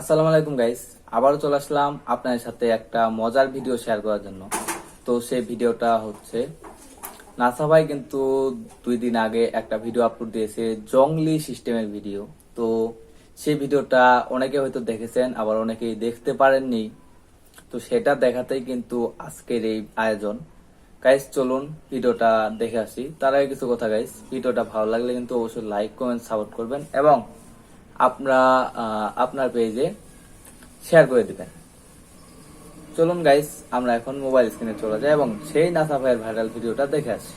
আসসালামু আলাইকুম গাইস, আবারও চলে আসলাম আপনাদের সাথে একটা মজার ভিডিও শেয়ার করার জন্য। তো সেই ভিডিওটা হচ্ছে নাসা ভাই কিন্তু 2 দিন আগে একটা ভিডিও আপলোড দিয়েছে জংলি সিস্টেমের ভিডিও। তো সেই ভিডিওটা অনেকে হয়তো দেখেছেন, আবার অনেকেই দেখতে পারেননি। তো সেটা দেখাতেই কিন্তু আজকের এই আয়োজন। গাইস চলুন ভিডিওটা দেখে আসি। তার আগে কিছু কথা গাইস, ভিডিওটা ভালো লাগলে কিন্তু অবশ্যই লাইক কমেন্ট সাপোর্ট করবেন এবং আপনারা আপনার পেজে শেয়ার করে দিবেন। চলুন গাইস, আমরা এখন মোবাইল স্ক্রিনে চলে যাই এবং সেই নাসা ভাইয়ের ভাইরাল ভিডিওটা দেখে আসি।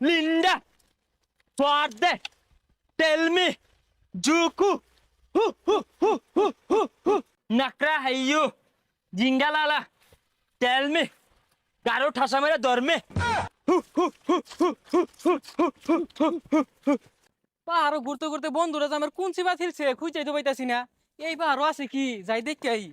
Linda, Suarde, tell me, Juku, Nakra Hayu, Jingalala, tell me, Garo Tasamera dorme. পাহাড় ঘুরতে ঘুরতে বন্ধুরা যে আমার কোন চিবা ফিরছে খুঁজে তো পাইতাছি না। এই পাহাড়ও আছে কি যাই দেখতে I.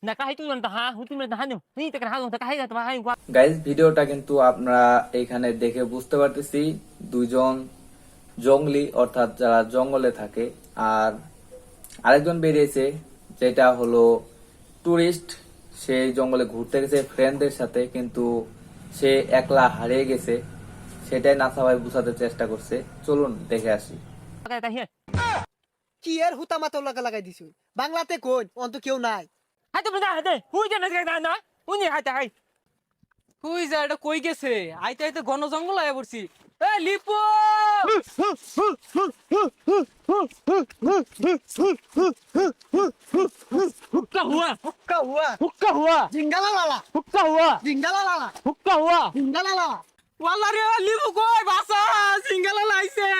Nakra Hitu and the Ha, who to the Hanu, he take a hand on the Kahaya to Hayu. Guys ভিডিওটা কিন্তু আপনারা এখানে দেখে বুঝতে পারতেছি দুইজন জঙ্গলি, অর্থাৎ যারা জঙ্গলে থাকে, আর আরেকজন বেরিয়েছে যেটা হলো টুরিস্ট। সে জঙ্গলে ঘুরতে গেছে ফ্রেন্ডদের সাথে, কিন্তু সে একলা হারিয়ে গেছে। সেটাই নাসা ভাই বুঝাতে চেষ্টা করছে। চলুন দেখে আসি। কি এর হুতা মাথা লাগাই দিছু বাংলাতে কোন অন্ত কেউ নাই। I don't know, who didn't know, who you had to hide. কই যা এটা কই গেছে? আইতে আইতে ঘন জঙ্গল আয়া পড়ছি। এ লিপু! Hukka hua, হুক্কা হুয়া hukka hua, জিঙ্গালা লালা hukka hua, জিঙ্গালা লালা hukka hua. জিঙ্গালা লালা। ওয়াল্লা রে লিপু কই বাসা সিঙ্গালা লাইছে।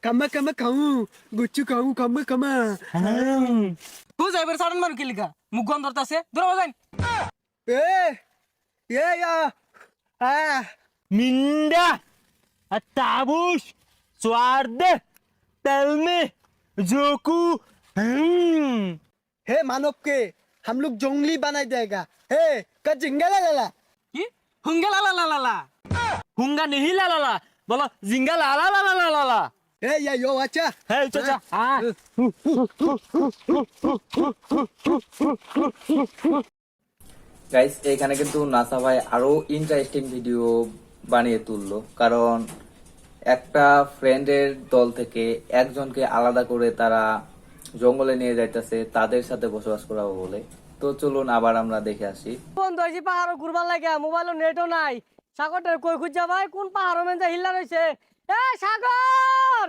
কামা কামা খাউ গুচ্ছু খাউ কামা কামা। তুই যাইবার সাড়ন মারু কিলিকা মুখ গন্ধ ধরতাছে দূর যাই। এ এ ইয়া আ Minda, a tabush, Suarde, tell me, Joku. हे मानव के हम लोग जंगली बनाई देगा। हे का जिंगाला लाला কি হুঙ্গা লা লা লা লা। Hunga nihi la la la, bola zinga la la la la la la la. ए या यो अच्छा Hey, chacha. Ah. গাইস এখানে কিন্তু নাসা ভাই আরো ইন্টারেস্টিং ভিডিও বানিয়ে তুললো, কারণ একটা ফ্রেন্ডের দল থেকে একজনকে আলাদা করে তারা জঙ্গলে নিয়ে যাইতেছে তাদের সাথে বসবাস করাবো বলে। তো চলুন আবার আমরা দেখে আসি। বন্ধু আইছি পাহাড় ঘুরবার লাগে মোবাইলও নেটও নাই। সাগরটার কই খুঁজা ভাই কোন পাহাড় মেন যা হিল্লা রইছে। এ সাগর!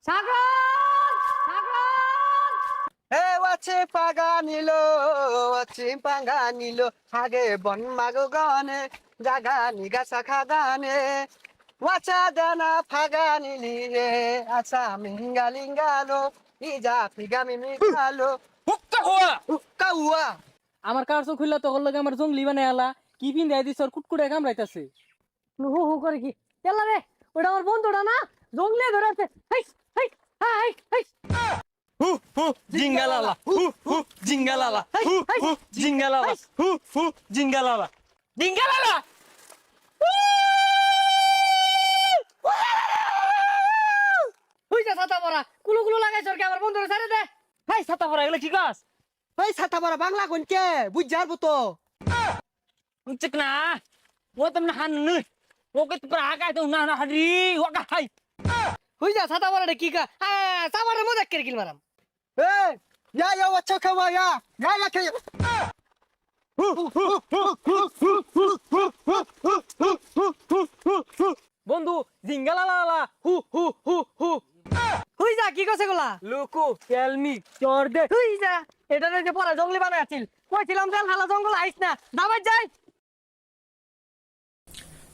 সাগর! সাগর! हे वाचे पागा निलो वाचे पागा निलो हागे बन मागो गाने जागा निगा सखा गाने वाचा दाना फागा निली रे आचा मिंगा लिंगालो इजा फिगा मिमिगालो Hukka hua. हुक्का हुआ। আমার কার চোখ খুললা তখন লাগে আমার জঙ্গলি বানাই আলা কি পিন দেয় দিছ আর কুটকুটে কামড়াইতাছে। হু হু করে কি এলা রে ওটা আমার বন্ধুটা না জঙ্গলে ধরেছে। High high high high Jinga la la, jinga la la, jinga la la, jinga la la, jinga la la. হইছে ছাতা পরা কুলু কুলু লাগাইছ আর কি আমার বন্ধুরে ছেড়ে দে। Hey, sata pora gele ki gas? भाई साथा बड़ा बांग्ला कोन के बुझ jar बुतो Ucik na. Wo tam na han nu. Wo ke tu pra ka tu na na hari, wo ka hai. হইছে ছাতা পরাটা কি কা সাবারে মজা করে কিল মারাম। ए या अच्छा खवा या के বন্ধু জিঙ্গালা লা লা হু হু হু হু হইছা কি কইছে গুলা লুকু টেল মি চর দে হইছা এটা যে পরা জঙ্গলি বানাই আছিল কইছিলাম যে হালা জঙ্গল আইছ না দাবাই যাই।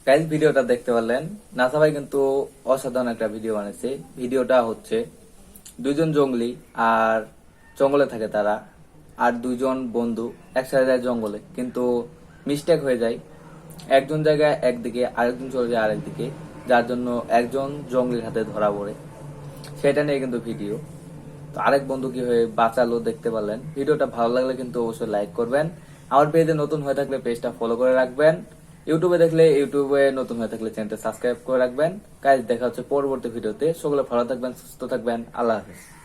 গাইস ভিডিওটা দেখতে পারলেন, নাসা ভাই কিন্তু অসাধারণ একটা ভিডিও বানিয়েছে। ভিডিওটা হচ্ছে দুইজন জঙ্গলি আর জঙ্গলে থাকে তারা, আর দুইজন বন্ধু একসাথে যায় জঙ্গলে, কিন্তু মিস্টেক হয়ে যায়, একজন জায়গায় একদিকে আরেকজন চলে যায় আরেকদিকে, যার জন্য একজন জঙ্গলির হাতে ধরা পড়ে। সেটা নিয়ে কিন্তু ভিডিও। তো আরেক বন্ধু কি হয়ে বাঁচালো দেখতে পারলেন। ভিডিওটা ভালো লাগলে কিন্তু অবশ্যই লাইক করবেন। আমার পেজে নতুন হয়ে থাকলে পেজটা ফলো করে রাখবেন। ইউটিউবে দেখলে ইউটিউবে নতুন হয়ে থাকলে চ্যানেলটা সাবস্ক্রাইব করে রাখবেন। গাইস, দেখা হচ্ছে পরবর্তী ভিডিওতে। সকলে ভালো থাকবেন, সুস্থ থাকবেন। আল্লাহ হাফেজ।